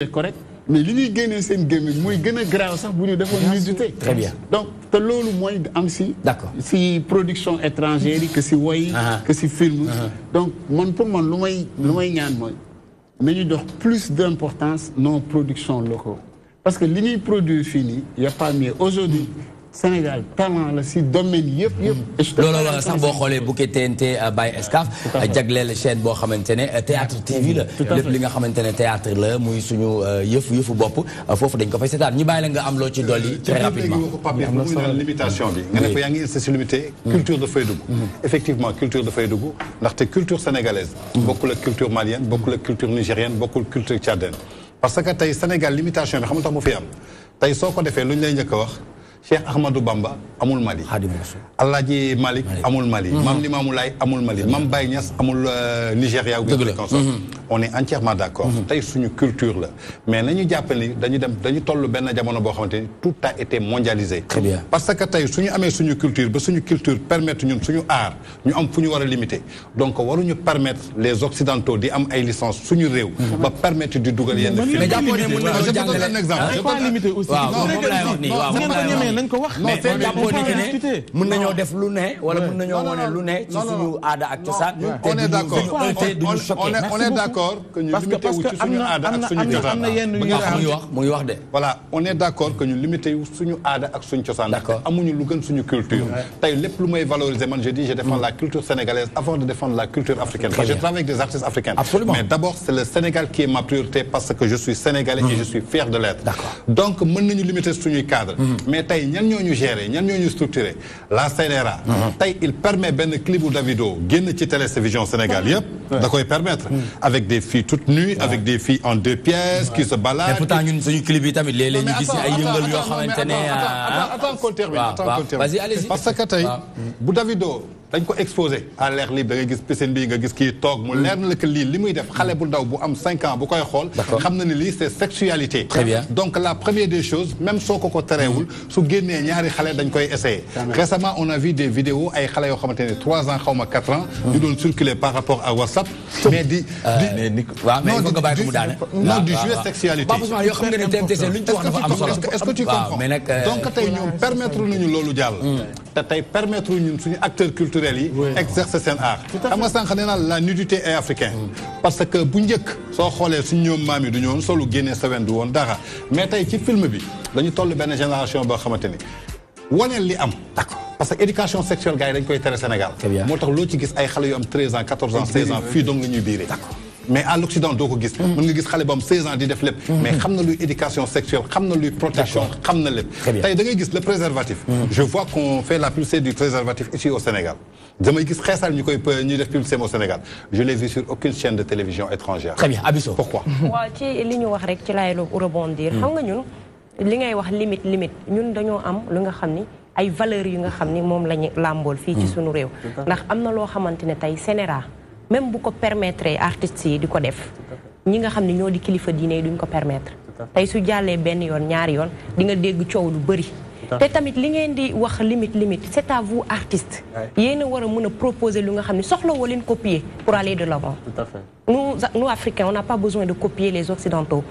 c'est correct mais li ñuy génnee seen gémmiñ muy gën a graaw sax bu ñu defoon nudité. Très bien. Donc te loolu mooy am si. D'accord. Si production étrangère yi que si woy que si film. Donc man pour man lu may ñaan mooy nañu jox plus d'importance nos productions locaux parce que li ñuy produire fii nii y a pas mieux aujourd'hui Sénégal talent la si domaine yëpp. loolu la sax boo xoolee bouquet TNT by Excaf jagleel chaîne boo xamante ne théâtre TV la lépp li nga xamante ne théâtre la muy suñu yëfu bopp foofu dañ ko fay seetaan ñu bàyyi la nga am loo ci dolli très rapidement limitation bi nga ne ko yaa ngi insisté limité culture dafay dugg effectivement culture dafay dugg ndaxte culture sénégalaise bokkul ak culture malienne bokkul ak culture nigérienne bokkul culture tchadienne parce que tey Sénégal limitation bi xam nga tax mu fi am tey soo ko defee lu ñu lay njëkk a wax Cheikh Ahmadou Bamba amul Mali. Alaaji Malick amul Mali. Mam Limamou Laye amul Mali. Mam Baye Niass amul Nigéria ou quelque chose. On est entièrement d'accord. Tey suñu culture la mais nañu jàpp ni dañu toll benn jamono boo xamante ni tout a été mondialisé. Très bien. Parce que tey suñu amee suñu culture ba suñu culture permettre ñun suñu art ñu am fu ñu war a limiter donc waruñu permettre les occidentaux di am ay licence suñu réew. ba permettre di dugal yenn. mais jàppoon ne mën nañoo je te donne un exemple. nañ ko wax mais jàppoo ni que ne mën nañoo def lu ne wala mën nañoo wane lu ne ci suñu aada ak cosaan on est d'accord on est d'accord que ñu limité wu ci suñu aada ak suñu cosaan mu ngi wax de voilà on est d'accord que ñu limité wu suñu aada ak suñu cosaan amuñu lu gën suñu culture tey lépp lu may valoriser man je dis je défends la culture sénégalaise avant de défendre la culture africaine parce que je travaille avec des artistes africains mais d'abord c'est le Sénégal qui est ma priorité parce que je suis sénégalais et je suis fier de l'être donc mën nañu limiter suñuy cadre mais tey ñan ñoo ñu gérer ñan ñoo ñu structuré la CNRA tey il permet benn clip bu Davido génn ci télévision Sénégal yëpp da koy permettre avec des filles toutes nues avec des filles en 2 pièces qui se baladent mais pourtant ñun suñu clip yi tamit léeg-léeg ñu gis ay yëngal yoo xamante ne attends qu'on termine vas-y allez-y parce que tey bu Davido dañ ko exposé à l'air libre da ngay gis piscine bi nga gis kii toog mu leer na la que lii li muy def xale bu ndaw bu am 5 ans bu koy xool xam na ne lii c'est sexualité très bien donc la première des choses même soo ko tereewul su génnee ñaari xale dañ koy essayer récemment on a vu des vidéos ay xale yoo xamante ne 3 ans xaw ma 4 ans ñu doon circuler par rapport à WhatsApp mais non du jeu sexualité yoo xam nga ne TMTC luñ ci wax dafa am solo est-ce que tu comprends donc tey ñoom permettre nañu loolu jàll te tey permettre ñun suñu acteurs culturels yi exercer seen art xam nga sànq nee naa la nudité est africaine parce que bu njëkk soo xoolee suñu ñoom maam yi du ñoon solu génnee sawen du woon dara mais tey ci film bi dañu toll benn génération boo xamante ni waneel li am d'accord parce que éducation sexuelle gars yi dañ koy tere Sénégal moo tax loo ci gis ay xale yu am 13 ans 14 ans 16 ans fii dong nga ñuy biiree mais à l'Occident doo ko gis mën nga gis xale bu am 16 ans di def lépp mais xam na luy éducation sexuelle xam na luy protection xam na lépp tey da ngay gis le préservatif je vois qu'on fait la publicité du préservatif ici au Sénégal damay gis xeesal ñuy def publicité au Sénégal je l'ai vu sur aucune chaîne de télévision étrangère très bien Abisso pourquoi waaw ci li ñu wax rek ci laay rebondir xam nga ñun li ngay wax limite ñun dañoo am lu nga xam ni ay valeurs yu nga xam ni moom lañu làmbool fii ci suñu réew ndax am na loo xamante ne tey CNRA même bu ko permettre artistes yi di ko def ñi nga xam ne ñoo di kilifa diine yi duñ ko permettre tey su jàllee benn yoon ñaari yoon di nga dégg coow lu bëri te tamit li ngeen di wax limite c'est à vous artistes yéen a war a mën a proposer lu nga xam ne soxla woo leen copier pour aller de l'avant tout à fait nous Africains on n'a pas besoin de copier les Occidentaux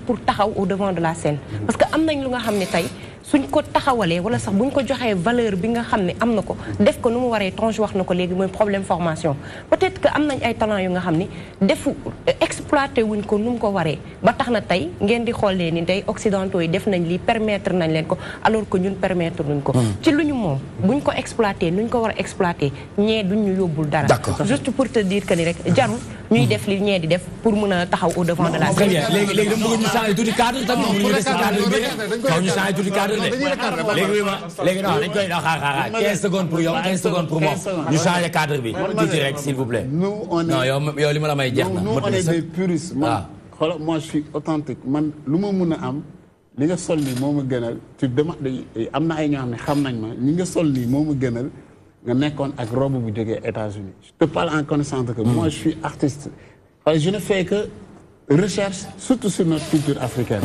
pour taxaw au devant de la scène parce que am nañ lu nga xam ne tey suñ ko taxawalee wala sax buñ ko joxee valeur bi nga xam ne am na ko def ko nu mu waree Tange wax na ko léegi mooy problème formation peut-être que am nañ ay talent yu nga xam ni exploité wuñ ko nu mu ko waree ba tax na tey ngeen di xoolee ni tey occidentaux yi def nañ lii permettre nañ leen ko alors que ñun permettre nuñ ko ci lu ñu moom buñ ko exploité nuñ ko war a exploité ñee duñ ñu yóbbul dara juste pour te dire que ni rek jarul ñuy def li ñee di def pour mën a taxaw au devant de la scène léegi dama bëgg ñu changer tuuti cadre tamit ñu des ci cadre bi kaw ñu changer tuuti cadre léegi non dañ koy xaar 15 secondes pour yow 15 secondes pour moom ñu changer cadre bi tuuti rek s'il vous plaît non yow li ma la may jeex na nous on est des puristes man xoolal moi je suis authentique man lu ma mun a am li nga sol nii moo ma gënal tu demandes am na ay ñoo xam ne xam nañ ma ñi nga sol nii moo ma gënal nga nekkoon ak robe bu jógee États-Unis je te parle en connaissance de que moi je suis artiste je ne fais que recherche surtout sur notre culture africaine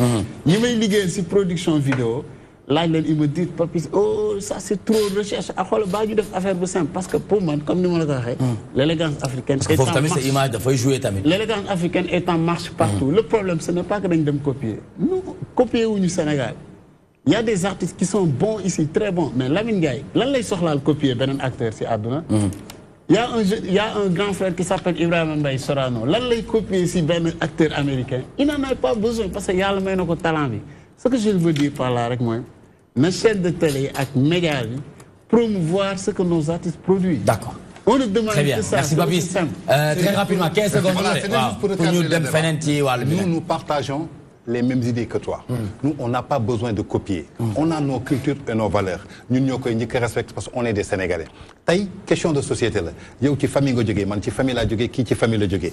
ñi may liggéeyal si production vidéo Là, ils me disent, Papis, oh, ça c'est trop recherche. Alors, le def affaire simple. Parce que pour moi, comme nous l'avons dit, l'élégance africaine est en marche. L'élégance africaine est en marche partout. Le problème, ce n'est pas que nous devons copier. Nous, copions au Sénégal. Il y a des artistes qui sont bons ici, très bons. Mais Lamine Gaye, là, ils sont là à copier un acteur, c'est Aduna. Il y a un grand frère qui s'appelle Ibrahim Mbaye Sorano. Là, il copie ici un acteur américain. Il n'en a pas besoin parce qu'il y a le même talent. Ce que je veux dire par là avec moi, nos chaînes de télé et les médias promouvoir ce que nos artistes produisent. D'accord. On ne demande que ça. Merci, Papis. Très rapidement, 15 secondes. Nous partageons les mêmes idées que toi. Nous, on n'a pas besoin de copier. On a nos cultures et nos valeurs. Nous, nous respectons parce qu'on est des Sénégalais. Taï, question de société là. Il y a une famille qui est une famille qui est une famille qui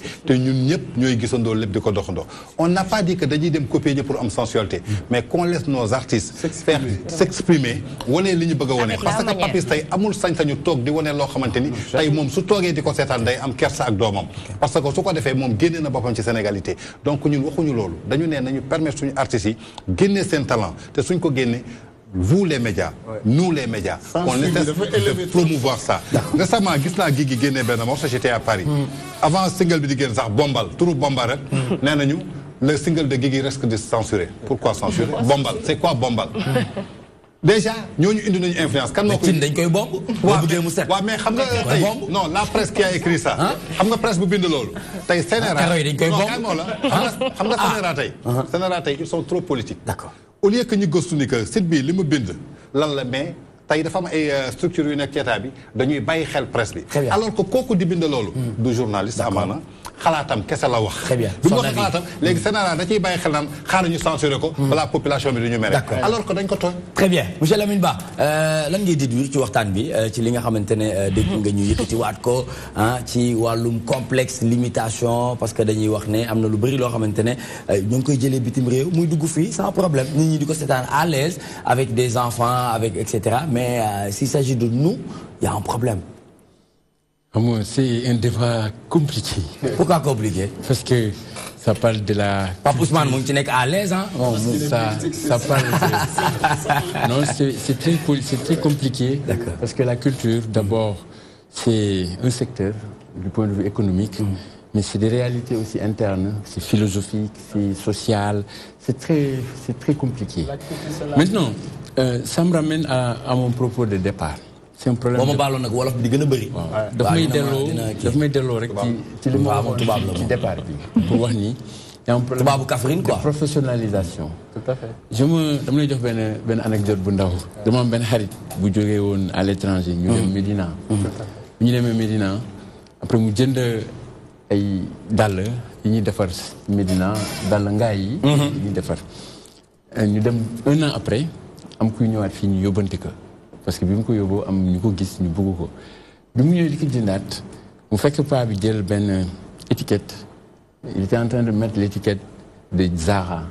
on n'a pas dit que nous devons copier pour une sensualité, mais qu'on laisse nos artistes faire s'exprimer. Parce que Papis tay amul sañ-sañu tok di woné lo xamanteni tay mom su togué diko sétane day am kersa ak domam parce que su ko défé mom génné na bopam ci sénégalité donc ñun waxuñu lolu dañu né nañu permettre suñu artistes yi génné sen talent té suñ ko génné vous les médias, nous les médias, on essaie de promouvoir ça. Récemment, Guigui génné ben morceau, j'étais à Paris. Avant single bi di génn sax Bombal, turu Bombal rek né nañu le single de Guigui risque de censurer. Pourquoi censurer? Bombal, c'est quoi Bombal? Déjà, nous avons une influence. Quand nous mais non, la presse qui a écrit ça. La presse qui a écrit ça. Ils sont trop politiques. D'accord. Au lieu que nous gossions que cette bille, les mobiles, mais tay dafa am ay structure yu nekk ci état bi dañuy bàyyi xel presse bi. Alors que kooku di bind loolu. du journaliste amaana xalaatam kese la wax. Très bien bi mu wax xalaatam léegi Sénégal da ciy bàyyi xel naan xaaral ñu censuré ko. balaa population bi du ñu mere. alors que dañ ko tooñ. très bien monsieur Lamine Ba lan ngay déduire ci waxtaan bi ci li nga xamante ne dégg nga ñu yëkkati waat ko ci wàllum complexe limitation parce que dañuy wax ne am na lu bëri loo xamante ne ñu ngi koy jëlee bitim réew muy dugg fii sans problème nit ñi di ko seetaan à l'aise avec des enfants avec et cetera mais s'il s'agit de nous il y a un problème. C'est un débat compliqué. Pourquoi compliqué? Parce que ça parle de la... Pape Ousmane, mon petit à l'aise, hein? Ça parle de... Non, c'est très compliqué. Parce que la culture, d'abord, c'est un secteur du point de vue économique, mais c'est des réalités aussi internes, c'est philosophique, c'est social, c'est très compliqué. Maintenant, ça me ramène à mon propos de départ. C'est un problème. Pour il y a un problème de professionnalisation. Tout à fait. Je me dis une anecdote. Je me à l'étranger, Médina. Médina. Après, je suis dans Médina, dans l'Angaï. Un an après, je suis fini parce que bi ko yóbboo am ñu ko gis ñu bëgg ko bi mu ñëwee di ko jëndaat mu fekk paa bi jël benn étiquette il était en train de mettre l'étiquette de Zara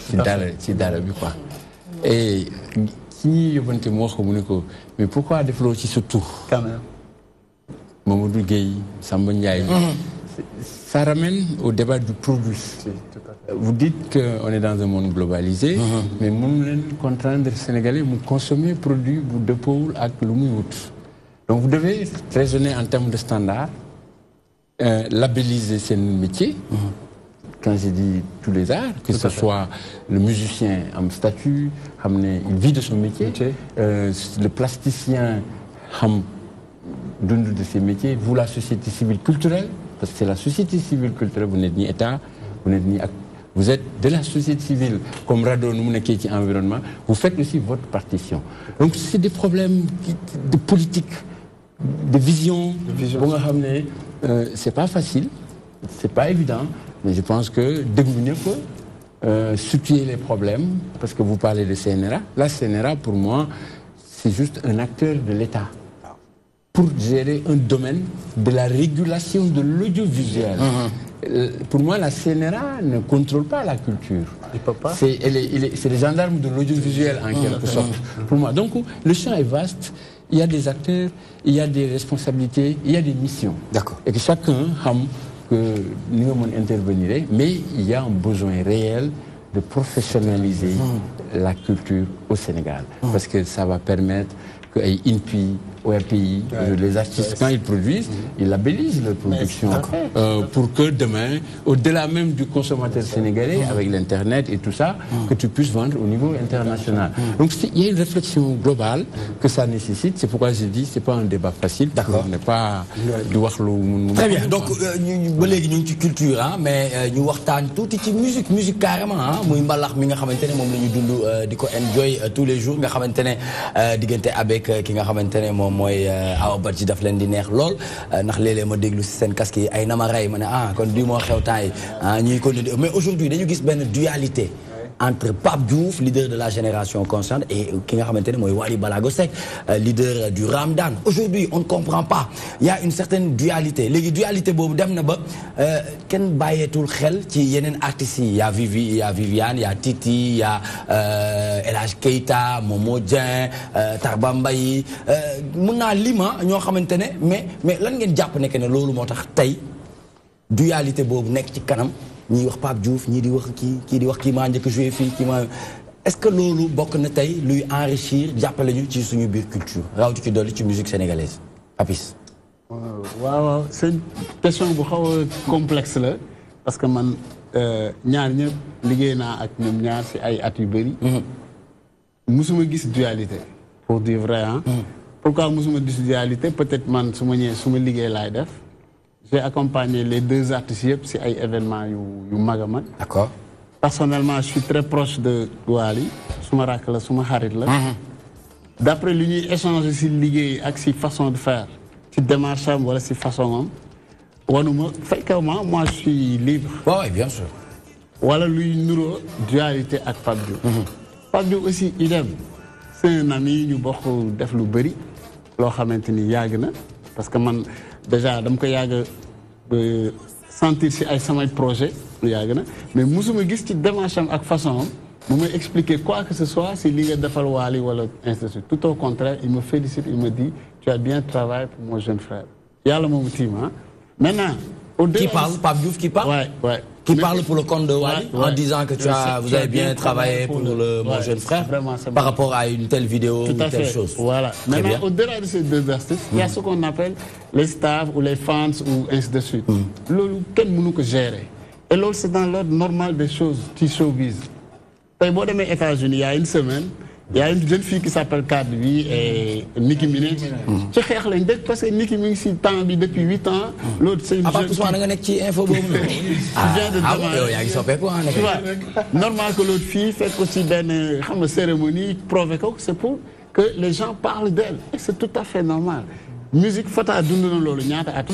ci dara bi quoi et ki ñuy yóbbante mu wax ko mu ne ko mais pourquoi defloo ci sa tur quand même Mamadou Gueye Samba Ndiaye ça ramène au débat du produit. Vous dites qu'on est dans un monde globalisé, mais nous contraindre les Sénégalais à consommer des produits de pôle avec le Donc vous devez raisonner en termes de standards, labelliser ces métiers. Quand j'ai dit tous les arts, que ce soit le musicien en statut, il vit de son métier, le plasticien d'une de ses métiers, vous la société civile culturelle, parce que c'est la société civile culturelle, vous n'êtes ni État, vous n'êtes ni... Vous êtes de la société civile, comme Rado, nous qui environnement, vous faites aussi votre partition. Donc c'est des problèmes de politique, de vision. C'est pas facile, c'est pas évident, mais je pense que deviner situer les problèmes, parce que vous parlez de CNRA. La CNRA, pour moi, c'est juste un acteur de l'État pour gérer un domaine de la régulation de l'audiovisuel. Pour moi, la CNRA ne contrôle pas la culture. C'est les gendarmes de l'audiovisuel en quelque sorte. Pour moi. Donc, le champ est vaste. Il y a des acteurs, il y a des responsabilités, il y a des missions. D'accord. Et que chacun que nous intervenir, mais il y a un besoin réel de professionnaliser la culture au Sénégal. Parce que ça va permettre que INPI, ORPI, les artistes, quand ils produisent, ils labellisent leur production pour que demain, au-delà même du consommateur sénégalais, avec l'Internet et tout ça, que tu puisses vendre au niveau international. Donc il y a une réflexion globale que ça nécessite. C'est pourquoi je dis que ce n'est pas un débat facile. D'accord. On n'est pas... Très bien. Donc, nous avons une culture, hein, mais nous avons toute une musique carrément. Nous avons une enjoy tous les jours. Nous avons avec ki nga xamantene mom moy Awa Badji daf len di neex lol ndax lélé ma déglu ci sen casque yi ay nama ray mané kon di mo xew tay ñuy ko mais aujourd'hui dañu gis ben dualité entre Pape Diouf, leader de la génération consciente, et ki nga xamantene moy Wally Ballago Seck, leader du Ramadan. Aujourd'hui, on ne comprend pas. Il y a une certaine dualité. Les dualité bobu dem na ba ken bayetul xel ci yenen artistes yi. Il y a Viviane, il y a Titi, il y a El Hadj Keita, Momo Dieng, Tarba Mbaye, mën naa lima ñoo xamantene mais lan ngeen japp ne que ne lolu motax tay dualité bobu nek ci kanam ñi wax Pape Diouf ñi di wax kii di wax kii maa njëkk joué fii kii maa est-ce que loolu bokk na tey luy enrichir jàppale ñu ci suñu biir culture rawatu ci dolli ci musique sénégalaise Papis. waaw c'est une question bu xaw a complexe la parce que man ñaar ñëpp liggéey naa ak ñoom ñaar si ay at yu bëri. musuma gis dualité pour dire vrai hein. Pourquoi musuma gis dualité peut-être man su ma ñëwee su ma liggéey laay def. J'ai accompagné les deux artistes sur des événements yu mag a mag. D'accord. Personnellement, je suis très proche de Wally. Suma rak la, suma xarit la. D'après li ñuy échanger si liggéey ak si façon de faire, si démarche am wala si façon am, wanuma fréquemment moi je suis libre. Oui, bien sûr. Wala luy nuro dualité ak Pape Diouf. Pape Diouf aussi idem. C'est un ami ñu bokk def lu bëri loo xamante ni yàgg na parce que man. Déjà dama ko yàgg sentir si ay samay projet lu yàgg na mais musuma gis ci démarche am ak façon am mu may expliquer quoi que ce soit si li nga defal Wally wala institut tout au contraire il me félicite il me dit tu as bien travaillé pour mon jeune frère yàlla moomu tiim ah maintenant qui parle Pape Diouf qui parle ouais qui parle pour le compte de Wally en disant que vous avez bien travaillé pour mon jeune frère par rapport à une telle vidéo ou telle chose. Voilà. Maintenant, au-delà de ces deux artistes, il y a ce qu'on appelle les stars ou les fans ou ainsi de suite. Quel mënu ko gérer. Et là, c'est dans l'ordre normal des choses qui showbiz. Tey boo demee États-Unis il y a une semaine, il y a une jeune fille qui s'appelle Cardi B et Nicki Minaj. ci xeex lañ dëkk parce que Nicki mi ngi si temps bi depuis 8 ans. L'autre c'est une jeune fille. nga nekk ci info boobu noonu. yaa ngi soppeeku normal que l'autre fille fait aussi benn xam nga cérémonie provoqué ko c'est pour que les gens parlent d'elle et c'est tout à fait normal. Musique Fata dund na loolu ñaata at.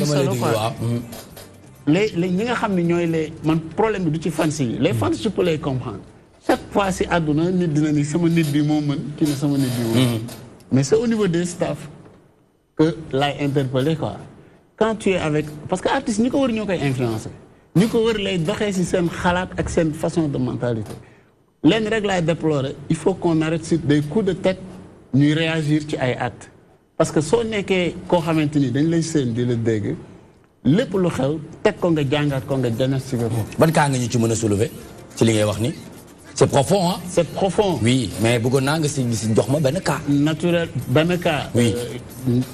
les ñi nga xam ne ñooy les man problème bi du ci fans yi les fans je peux les comprendre. Chaque fois si àdduna nit dina ni sama nit bi moo mën kii ne sama nit bi moo mën mais c'est au niveau des staff que laay interpellé quoi quand tu es avec parce que artiste ñi ko wër ñoo koy influencer ñi ko wër lay doxee si seen xalaat ak seen façon de mentalité lenn rek laay déplorer il faut qu'on arrête sur des coups de tête ñuy réagir ci ay actes parce que soo nekkee koo xamante ni dañ lay seen di la dégg lépp lu xew teg ko nga jàngaat ko nga diagnostiqué ko. ban kaa nga ñu ci mën a soulever ci li ngay wax ni c'est profond hein. C'est profond. Oui, mais bëggoon naa nga si jox ma benn cas. Naturel benn cas. Oui.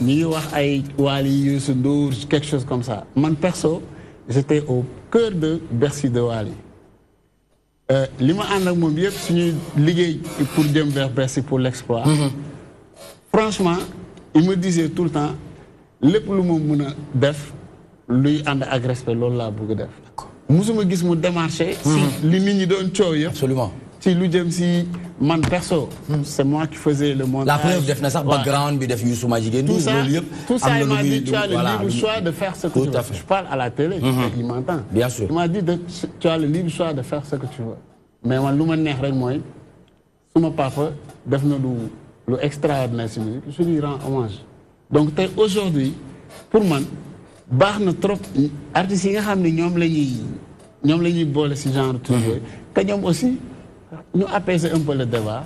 ñi ngi wax ay Wally Youssou Ndour quelque chose comme ça man perso j'étais au cœur de Bercy de Wally. li ma ànd ak moom yëpp suñuy liggéey pour jëm vers Bercy pour l'exploit. Franchement il me disait tout le temps lépp lu ma mën a def luy ànd ak respect loolu laa bëgg a def. musuma gis mu démarché. si li nit ñi doon coow yëpp. Absolument. si lu jëm si man perso. c'est moi qui faisais le montage. La preuve def na sax background bi def Youssou Madjiguène. tout ça il m'a dit tu as le voilà, libre choix de faire ce que tu veux. Je parle à la télé. Il m'entend. Bien sûr. Il m'a dit tu as le libre choix de faire ce que tu veux. mais man lu ma neex rek mooy suma papa def na lu extraordinaire si musique je lui rends hommage. donc tey aujourd'hui pour man. baax na trop artistes yi nga xam ne ñoom la ñuy boole si genre truc yooyu que ñoom aussi ñu apaiser un peu le débat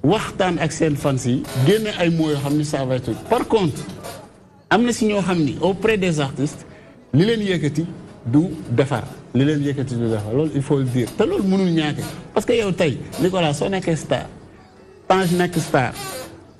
waxtaan ak seen fans yi génne ay mots yoo xam ni ça va être par contre am na si ñoo xam ni auprès des artistes li leen yëkkati du defar li leen yëkkati du defar loolu il faut le dire te loolu mënul ñàkk parce que yow tey Nicolas soo nekkee star Tange nekk star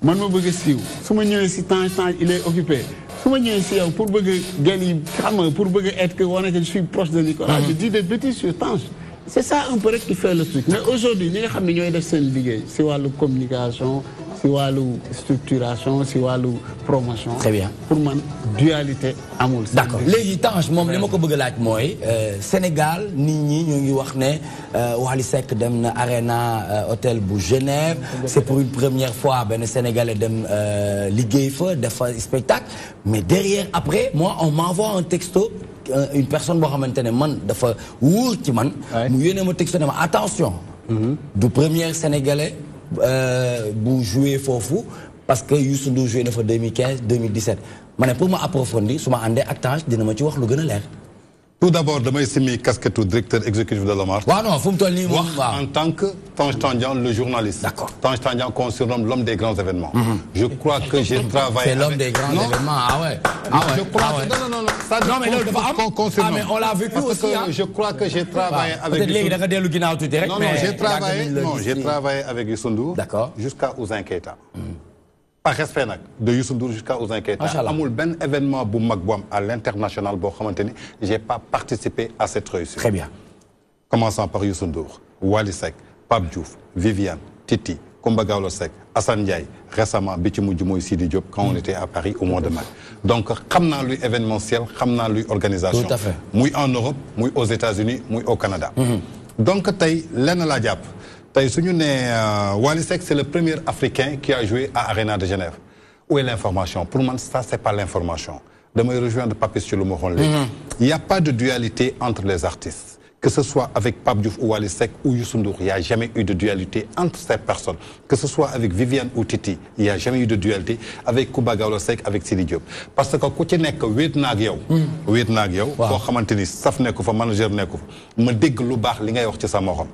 man ma bëgg a siiw su ma ñëwee si Tange il est occupé su ma ñëwee si yow pour bëgg a gën yi xam nga pour bëgg a être que wane que je suis proche de Nicolas je dis des bêtises sur Tange c'est ça un peu rek qui fait le truc mais aujourd'hui ñi nga xam ne ñooy def seen liggéey si wàllu communication si wàllu structuration si wàllu promotion. Très bien. Pour man dualité amul. D'accord léegi Tange moom li ma ko bëgg a laaj mooy Sénégal nit ñi ñoo ngi wax ne Wally Seck dem na Arena hôtel bu Genève c'est pour une première fois benn Sénégalais dem liggéey fa def fa spectacle mais derrière après moi on m'envoie un texto une personne boo xamante ne man dafa wóor ci man. mu yónnee ma texto ne ma attention. du premier Sénégalais. bu joué foofu parce que Youssou Ndour joué na fa 2015 2017 ma ne pour ma approfondir su ma àndee ak Tange dina ma ci wax lu gën a leer. Tout d'abord damay simi casquette directeur exécutif de l'OMAR. waaw non fu mu toll nii moom en tant que Tange Tandian le journaliste. D'accord. Tange Tandian qu'on surnomme l'homme des grands événements. Je crois que j'ai travaillé. C'est l'homme des grands événements ah ouais. Je crois que non. Ça non mais loolu dafa am ah mais on l'a vécu aussi parce que je crois que j'ai travaillé avec. peut-être léegi da nga dellu ginnaaw tuuti rek. non j'ai travaillé avec Youssou Ndour. D'accord. Jusqu'à Ouzin Keita. Par respect nag de Youssou Ndour jusqu'à Ouzin Keita. amul benn événement bu mag bu am à l'international boo xamante ni j'ai pas participé à cette réussite. Très bien. Commençant par Youssou Ndour, Wally Seck, Pape Diouf, Viviane, Titi, Coumba Gawlo Seck, Assane Ndiaye, récemment bi ci mujj mooy Sidi Diop quand on était à Paris au mois de mai. Donc xam naa luy événementiel xam naa luy organisation. Tout à fait. muy en Europe muy aux États-Unis muy au Canada. Donc tey lenn laa jàpp. Tey su ñu nee Wally Seck c'est le premier Africain qui a joué à Arena de Genève. Où est l'information? Pour moi ça c'est pas l'information. Damay rejoindre Papis ci lu ma waxoon léegi. Il y a pas de dualité entre les artistes. Que ce soit avec Pape Diouf ou Wally Seck ou Youssou Ndour, il n'y a jamais eu de dualité entre ces personnes. Que ce soit avec Viviane ou Titi, il n'y a jamais eu de dualité avec Coumba Gawlo Seck, avec Sidi Diop. Parce que ku ci nekk wéet na ak yow. wéet na ak yow. Foo xamante ni saf nekku fa manager nekku fa. ma dégg lu baax li ngay wax ci sa morom.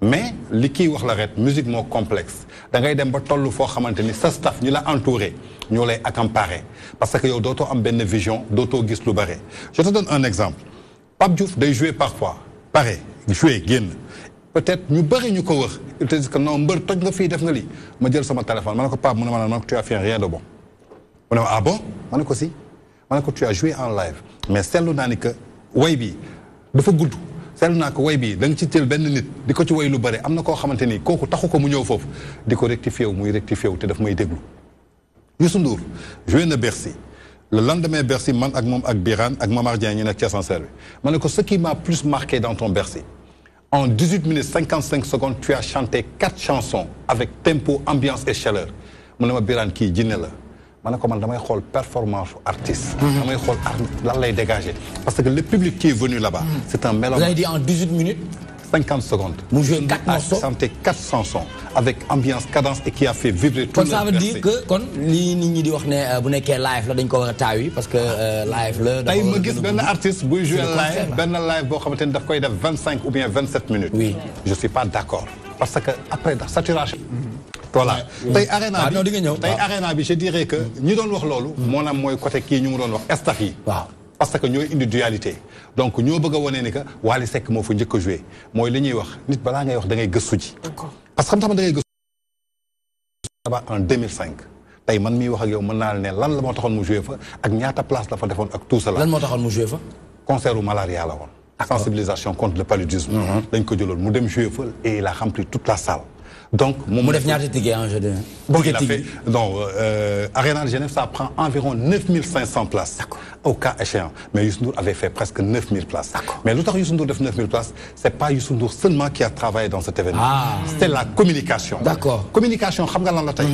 mais li kii wax la ret musique moo complexe da ngay dem ba toll foo xamante ni sa staff ñu la entouré ñoo lay accaparer parce que yow dootoo am benn vision dootoo gis lu bare. Je te donne un exemple Pape Diouf day jouer parfois pare jouer génn peut-être ñu bëri ñu ko wër ils te disent que non mbër toj nga fii def nga lii ma jël sama téléphone ma ne ko Pape mu ne ma ne tu as fait rien de bon mu ne ma ah bon ma ne ko si ma ne ko tu as joué en live mais seetlu naa ni que way bi dafa gudd. seetlu naa ko way bii da nga ci teel benn nit di ko ci way lu bëri am na koo xamante ni kooku taxu ko mu ñëw foofu di ko rectifié wu muy rectifié wu te daf may déglu. Youssou Ndour joué na Bercy le lendemain Bercy man ak moom ak Birane ak Mamar Dieng ñu nekk ci ascenseur bi ma ne ko ce qui m'a plus marqué dans ton Bercy en 18 minutes 55 secondes tu as chanté 4 chansons avec tempo ambiance et chaleur mu ne ma Birane kii jinne la. ma ne ko man damay xool performance artiste. damay xool lan lay dégager. parce que le public qui est venu là-bas. c'est un mélomane. Vous avez dit en 18 minutes. 50 secondes. Mu joué 4 morceaux. chanté 4 chansons avec ambiance cadence et qui a fait vibrer tout le kon ça veut dire que kon lii nit ñi di wax ne bu nekkee live la dañ ko war a taawi parce que live la. tey ma gis benn artiste buy jouer live benn live boo xamante ni daf koy def 25 ou bien 27 minutes. oui je suis pas d'accord parce que après saturation. voilà tey arena bi tey arena bi je dirais que ñi doon wax loolu moo naam mooy côté kii ñu mu doon wax staff yi waaw parce que ñooy indi dualité donc ñoo bëgg a wane ni que Wally Seck moo fa njëkk a joué mooy li ñuy wax nit balaa ngay wax da ngay gëstu ji parce que xam da ngay gëstu en 2005 tey man miy wax ak yow mën naa ne lan la moo taxoon mu joué fa ak ñaata place la fa defoon ak tout cela lan moo taxoon mu joué fa concert u malaria la woon sensibilisation contre le paludisme dañ ko jëloon mu dem joué fa et il a rempli toute la salle donc mu def ñaata ticket en jeu de. bon il a fait donc Arena de Genève ça prend environ 9500 places. au cas échéant mais Youssou Ndour avait fait presque 9000 places. mais lu tax Youssou Ndour def 9000 places c'est pas Youssou Ndour seulement qui a travaillé dans cet événement. c'est la communication. d'accord communication xam nga lan la tey.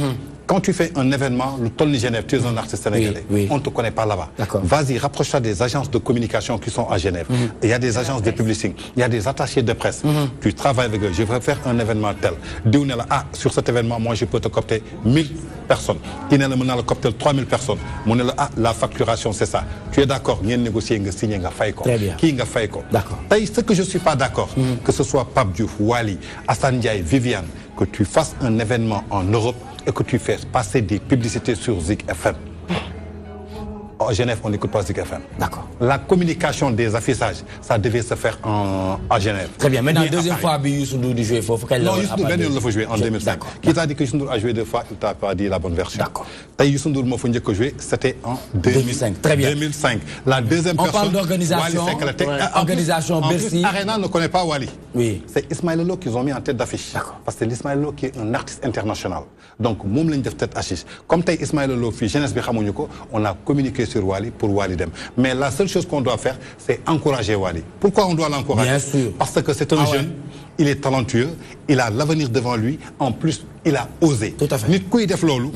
quand tu fais un événement le toll ni Genève tu es un artiste sénégalais. oui. on te connaît pas là-bas. vas-y rapproche-toi des agences de communication qui sont à Genève. il y a des agences de publicité il y a des attachés de presse. tu travailles avec eux je vais faire un événement tel diw ne la sur cet événement moi je peux te coopter 1000 personnes kii ne la mën naa la coopter 3000 personnes mu ne la la facturation c'est ça tu es d'accord ngeen négocier nga signer nga fay ko. très bien kii nga fay ko. d'accord tey ce que je suis pas d'accord. que ce soit Pape Diouf Wally Assane Ndiaye Viviane que tu fasses un événement en Europe et que tu fasses passer des publicités sur Zik FM. À Genève, on n'écoute pas Zik FM. D'accord. La communication des affichages, ça devait se faire à Genève. Très bien. Maintenant, deuxième fois, Youssou Ndour jouer fort. Non, Youssou Ndour, il faut jouer en 2005. Qui t'a dit que Youssou Ndour a joué 2 fois, il t'a pas dit la bonne version. D'accord. Youssou Ndour m'a fait jouer, c'était en 2005. Très bien. 2005. La deuxième personne. On parle d'organisation. Organisation Bercy. Arena ne connaît pas Wally. Oui. C'est Ismaël Lô qu'ils ont mis en tête d'affiche. Parce que c'est Ismaël Lô qui est un artiste international. Donc, moom lañ def tête d'affiche. Comme t'as Ismaël Lô fi jeunesse bi xamuñu ko, on a communiqué sur Wally pour Wally dem. Mais la seule chose qu'on doit faire, c'est encourager Wally. Pourquoi on doit l'encourager? Bien sûr. Parce que c'est un jeune, il est talentueux, il a l'avenir devant lui. En plus, il a osé. Tout à fait. Nit kuy def lolu.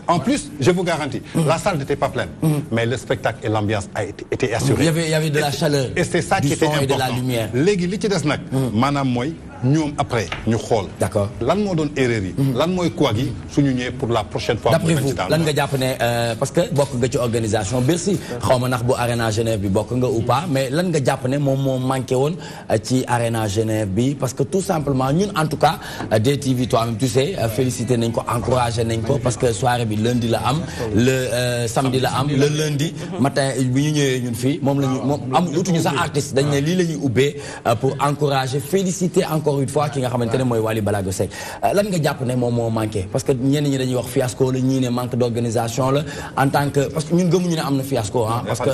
En plus, je vous garantis, la salle n'était pas pleine, mais le spectacle et l'ambiance étaient assurés. Il y avait de la chaleur. Et c'est ça qui était important. Et de la lumière. Légui li ci dess nak manam moy ñoom après ñu xool. D'accord. Lan moo doon erreur yi. lan mooy quoi gi suñu ñëwee pour la prochaine fois. D'après vous lan nga jàpp ne parce que bokk nga ci organisation Bercy xaw ma ndax bu Arena Genève bi bokk nga ou pas mais lan nga jàpp ne moom moo manqué woon ci Arena Genève bi parce que tout simplement ñun en tout cas DTV toi-même tu sais félicité nañ ko encouragé nañ ko parce que soirée bi lundi la am le samedi la am le lundi matin bi ñu ñëwee ñun fii moom la ñu moom am utuñu sax artiste dañ ne lii la ñuy ubbee pour encourager féliciter encore une fois ki nga xamante ne mooy Wally Ballago Seck lan nga jàpp ne moom moo manqué parce que ñenn ñi dañuy wax fiasco la ñii ne manque d'organisation la en tant que parce que ñun gëmuñu ne am na fiasco ah parce que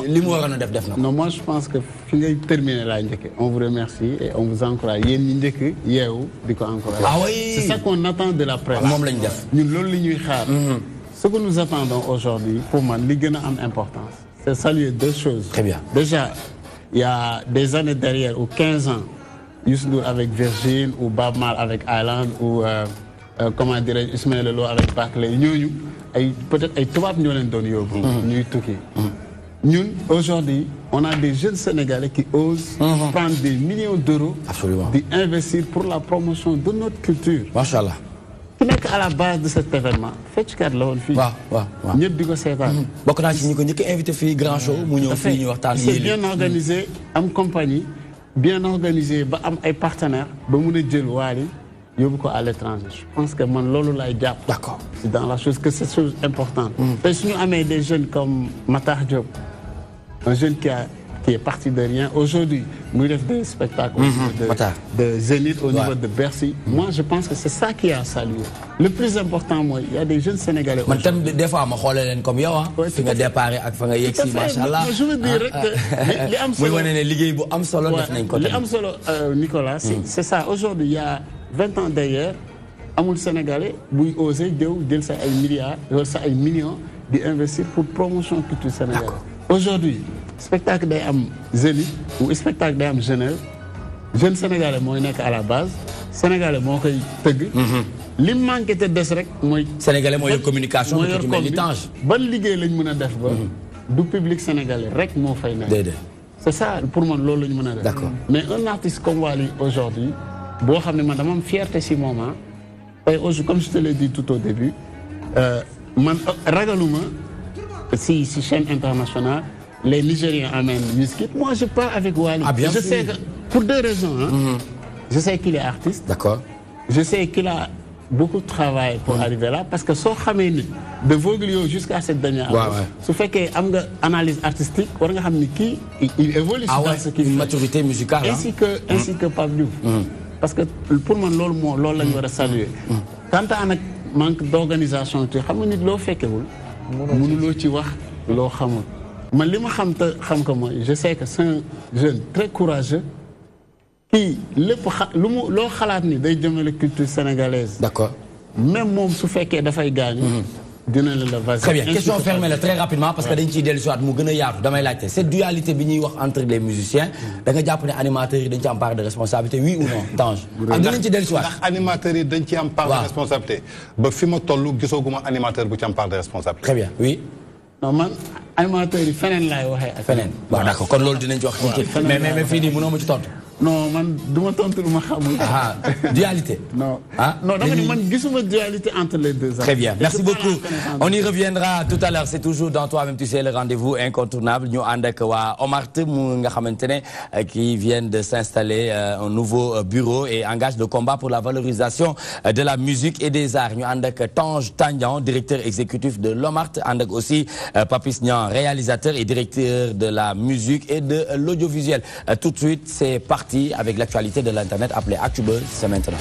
li mu waroon a def na ko. Non, moi je pense que fi ngay terminer laa njëkk on vous remercie et on vous encourage yéen ñi njëkk yeewu di ko encourager. Ah oui. C'est ça qu'on attend de la presse. moom lañ def ñun loolu li ñuy xaar. Ce que nous attendons aujourd'hui pour moi li gën a am importance c'est saluer 2 choses. Très bien. Déjà il y a des années derrière ou 15 ans Youssou Ndour avec Virgile ou Bob Marley avec Island ou comment dirais-je Ismaël Lô avec Barclay ñooñu ay peut-être ay tubaab ñoo leen doon yóbbu. ñuy tukki. Ñun aujourd'hui on a des jeunes Sénégalais qui osent prendre des millions d'euros. Absolument. Di investir pour la promotion de notre culture. Machallah. Qui nekk à la base de cet événement fecckat la woon fii. waaw ñëpp di ko seetaan. bokk naa ci ñi ko njëkk invité fii Grand Show mu ñëw fii ñu waxtaan c'est bien organisé am compagnie bien organisé ba am ay partenaires ba mun a jël Wally yóbbu ko à l'étranger. Je pense que man loolu laay jàpp. D'accord. C'est dans la chose que c'est chose importante. Tey suñu amee des jeunes comme Matar Diop un jeune qui est parti de rien aujourd'hui muy def des spectacles au niveau de Zénith au niveau de Bercy. Moi je pense que c'est ça qui a salué. Le plus important mooy il y a des jeunes Sénégalais. man tam des fois ma xoolee leen comme yow ah. fi nga déparé ak fa nga yegg si macha allah. je veux dire rek li am solo muy wane ne liggéey bu am solo def nañ ko. li am solo Nicolas c'est ça aujourd'hui il y a 20 ans d'ailleurs amul Sénégalais buy osé jël sa ay milliards wala sa ay millions di investir pour promotion culture sénégalaise. Aujourd'hui spectacle day am Zénith ou spectacle day am Genève jeune Sénégalais mooy nekk à la base Sénégalais moo koy tëgg. li manqué te des rek mooy. Sénégalais mooy yor communication bi ci mel ni Tange. ban liggéey lañ mën a def ba. du public sénégalais rek moo fay nekk. déedéet. C'est ça pour moi loolu lañ mën a def. D'accord. Mais un artiste comme Wally aujourd'hui boo xam ne man dama am fierté si moment tey aujourd'hui comme je te l'ai dit tout au début man ragaluma si chaîne internationale les Nigériens amènent Wizkid. Moi je pars avec Wally. Ah bien sûr. Je sais que pour 2 raisons hein. Je sais qu'il est artiste. D'accord. Je sais qu'il a beaucoup de travail pour arriver là parce que soo xamee ni de Voglio jusqu'à cette dernière année. su fekkee am nga analyse artistique war nga xam ni kii il évolue dans ce qu'il fait. Une maturité musicale ainsi que Pape Diouf. Parce que pour man loolu lañu war a saluer. Quant à nag manque d'organisation tu xam nga nit loo fekkewul mënuloo ci wax loo xamul man li ma xam te xam ko mooy je sais que c'est un jeune très courageux kii lépp loo xalaat ni day jëmale culture sénégalaise. D'accord. Même moom su fekkee dafay gaañu. dina la vas-y. Très bien, question fermée là, très rapidement parce que dañ ciy dellu si waat mu gën a yaatu damay laajte cette dualité bi ñuy wax entre les musiciens da nga jàpp ne animateurs yi dañ ci am part de responsabilité oui ou non Tange. ak dinañ ci dellu si waat. ndax animateurs yi dañ ci am part de responsabilité ba fi ma toll gisaguma animateur bu ci am part de responsabilité. Très bien, oui. Non man animateurs yi feneen laay waxee. Feneen waaw d'accord kon loolu dinañ ci wax. mais fii nii mënoo ma ci tontu. non man du ma tontu lu ma xamul. Dualité. Non. Non dama ni man gisuma dualité entre les deux. Très bien, merci beaucoup. On y reviendra tout à l'heure. C'est toujours dans Toi-même tu sais, le rendez-vous incontournable. Ñu ànd ak waa Omart mu nga xamante qui viennent de s'installer un nouveau bureau et engage le combat pour la valorisation de la musique et des arts. Ñu ànd ak Tange Tandian, directeur exécutif de l'Omart, ànd ak aussi Papis Niang, réalisateur et directeur de la musique et de l'audiovisuel. Tout de suite, c'est parti avec l'actualité de l'Internet appelée ActuBuzz. C'est maintenant.